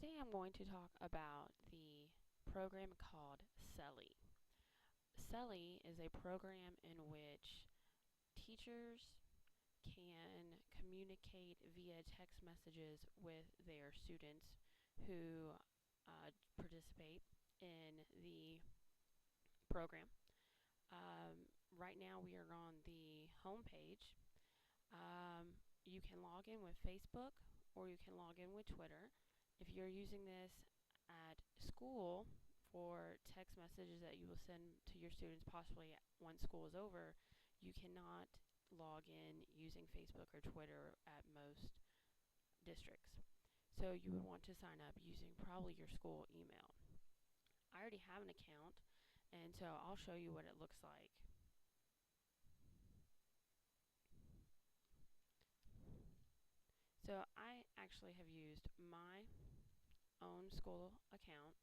Today I'm going to talk about the program called Celly. Celly is a program in which teachers can communicate via text messages with their students who participate in the program. Right now we are on the home page. You can log in with Facebook or you can log in with Twitter. If you're using this at school for text messages that you will send to your students possibly once school is over, you cannot log in using Facebook or Twitter at most districts. So you would want to sign up using probably your school email. I already have an account, and so I'll show you what it looks like. So I actually have used my own school account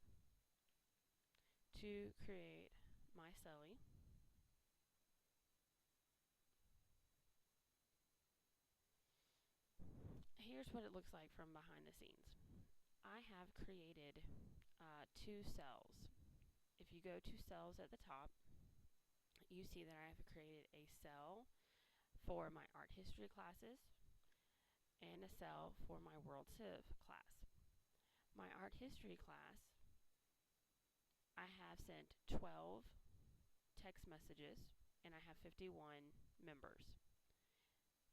to create my Celly. Here's what it looks like from behind the scenes. I have created 2 cells. If you go to cells at the top, you see that I have created a cell for my art history classes and a cell for my world civ class. My art history class, I have sent 12 text messages and I have 51 members.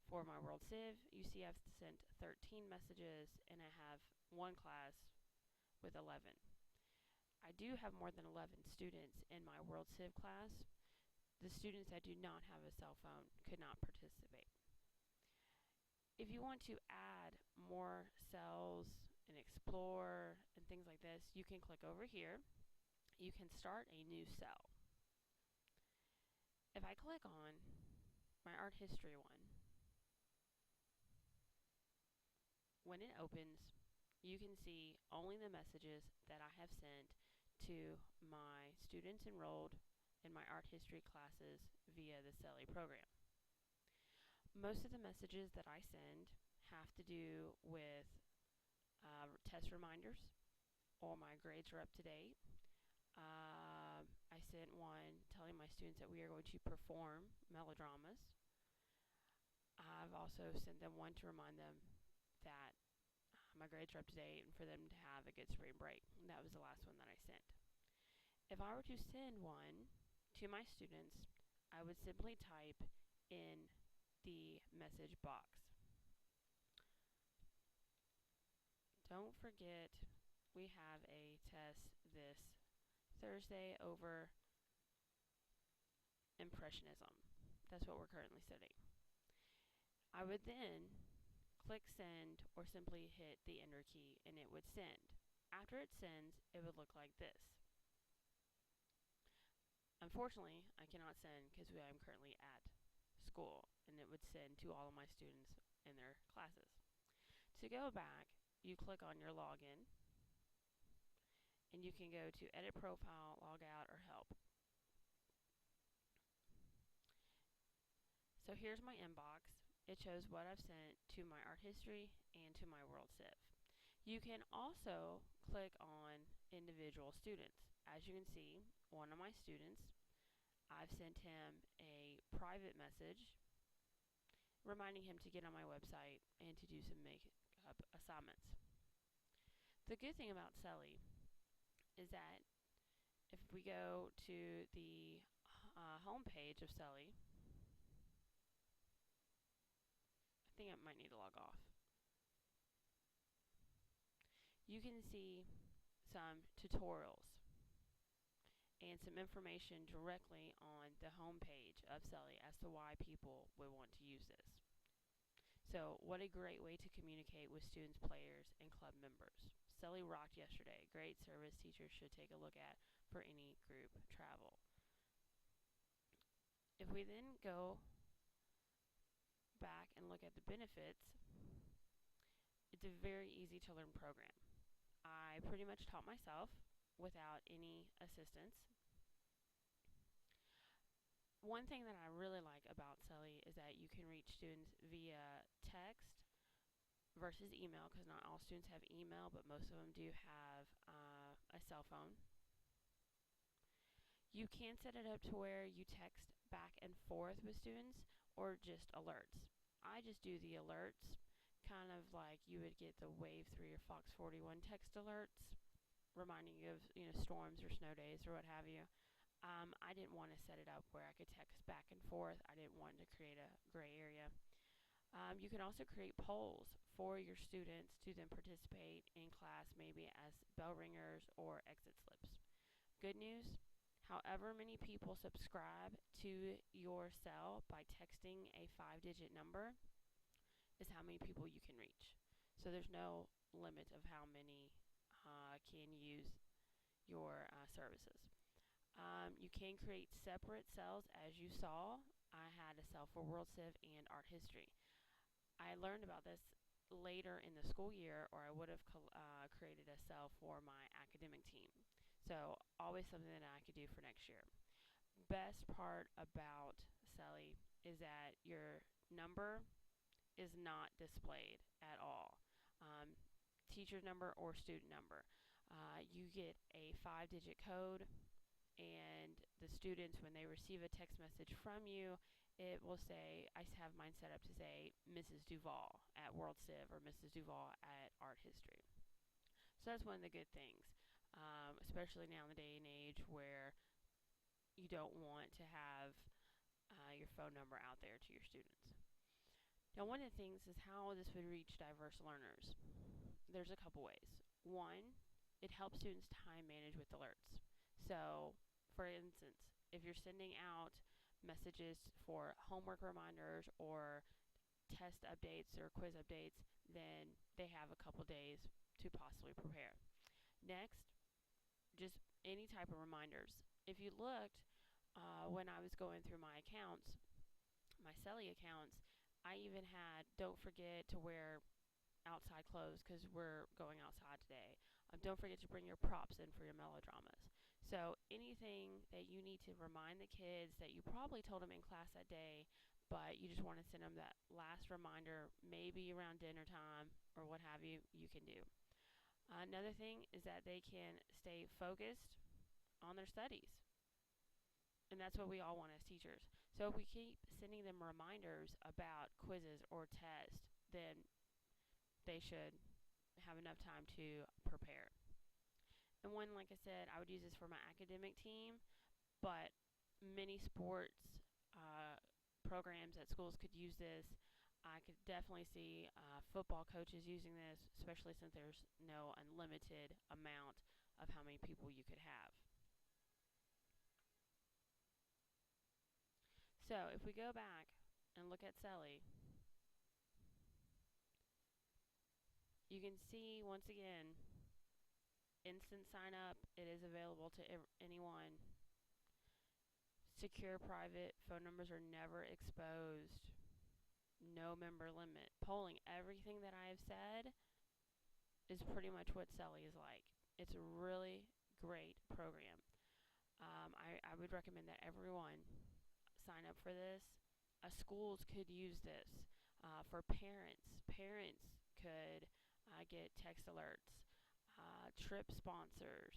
For my world civ, you see I've sent 13 messages and I have one class with 11. I do have more than 11 students in my world civ class. The students that do not have a cell phone could not participate. If you want to add more cells and explore and things like this, you can click over here. You can start a new cell. If I click on my art history one, when it opens, you can see only the messages that I have sent to my students enrolled in my art history classes via the Celly program. Most of the messages that I send have to do with test reminders or my grades are up to date. I sent one telling my students that we are going to perform melodramas. I've also sent them one to remind them that my grades are up to date and for them to have a good spring break. And that was the last one that I sent. If I were to send one to my students, I would simply type in the message box. Don't forget, we have a test this Thursday over Impressionism. That's what we're currently studying. I would then click send or simply hit the enter key and it would send. After it sends, it would look like this. Unfortunately, I cannot send because I am currently at school and it would send to all of my students in their classes. To go back, you click on your login and you can go to edit profile, log out, or help. So here's my inbox. It shows what I've sent to my art history and to my world civ. You can also click on individual students. As you can see, one of my students, I've sent him a private message reminding him to get on my website and to do some makeup assignments. The good thing about Celly is that if we go to the home page of Celly, I think I might need to log off. You can see some tutorials and some information directly on the home page of Celly as to why people would want to use this. So what a great way to communicate with students, players, and club members. Celly rocked yesterday. Great service teachers should take a look at for any group travel. If we then go back and look at the benefits, it's a very easy to learn program. I pretty much taught myself without any assistance. One thing that I really like about Celly is that you can reach students via text, versus email, because not all students have email, but most of them do have a cell phone. You can set it up to where you text back and forth with students or just alerts. I just do the alerts, kind of like you would get the Wave 3 or Fox 41 text alerts, reminding you of storms or snow days or what have you. I didn't want to set it up where I could text back and forth. I didn't want to create a gray area. You can also create polls for your students to then participate in class, maybe as bell ringers or exit slips. Good news, however many people subscribe to your cell by texting a 5-digit number is how many people you can reach. So there's no limit of how many can use your services. You can create separate cells, as you saw. I had a cell for World Civ and Art History. I learned about this later in the school year, or I would have created a cell for my academic team. So always something that I could do for next year. Best part about Celly is that your number is not displayed at all. Teacher number or student number. You get a 5-digit code, and the students, when they receive a text message from you, it will say, I have mine set up to say Mrs. Duval at World Civ or Mrs. Duval at Art History. So that's one of the good things, especially now in the day and age where you don't want to have your phone number out there to your students. Now, one of the things is how this would reach diverse learners. There's a couple ways. One, it helps students time manage with alerts. So, for instance, if you're sending out messages for homework reminders or test updates or quiz updates, then they have a couple days to possibly prepare. Next, just any type of reminders. If you looked, when I was going through my accounts, my Celly accounts, I even had don't forget to wear outside clothes because we're going outside today. Don't forget to bring your props in for your melodramas. So anything that you need to remind the kids that you probably told them in class that day, but you just want to send them that last reminder, maybe around dinner time or what have you, you can do. Another thing is that they can stay focused on their studies. And that's what we all want as teachers. So if we keep sending them reminders about quizzes or tests, then they should have enough time to prepare. And one, like I said, I would use this for my academic team, but many sports programs at schools could use this. I could definitely see football coaches using this, especially since there's no unlimited amount of how many people you could have. So if we go back and look at Celly, you can see once again, instant sign up. It is available to anyone. Secure private. Phone numbers are never exposed. No member limit. Polling. Everything that I have said is pretty much what Celly is like. It's a really great program. I would recommend that everyone sign up for this. Schools could use this. For parents, parents could get text alerts. Trip sponsors,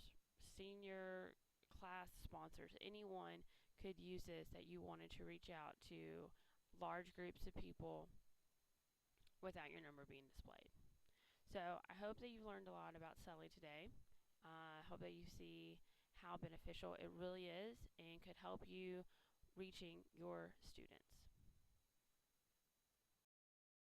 senior class sponsors, anyone could use this that you wanted to reach out to large groups of people without your number being displayed. So I hope that you've learned a lot about Celly today. I hope that you see how beneficial it really is and could help you reaching your students.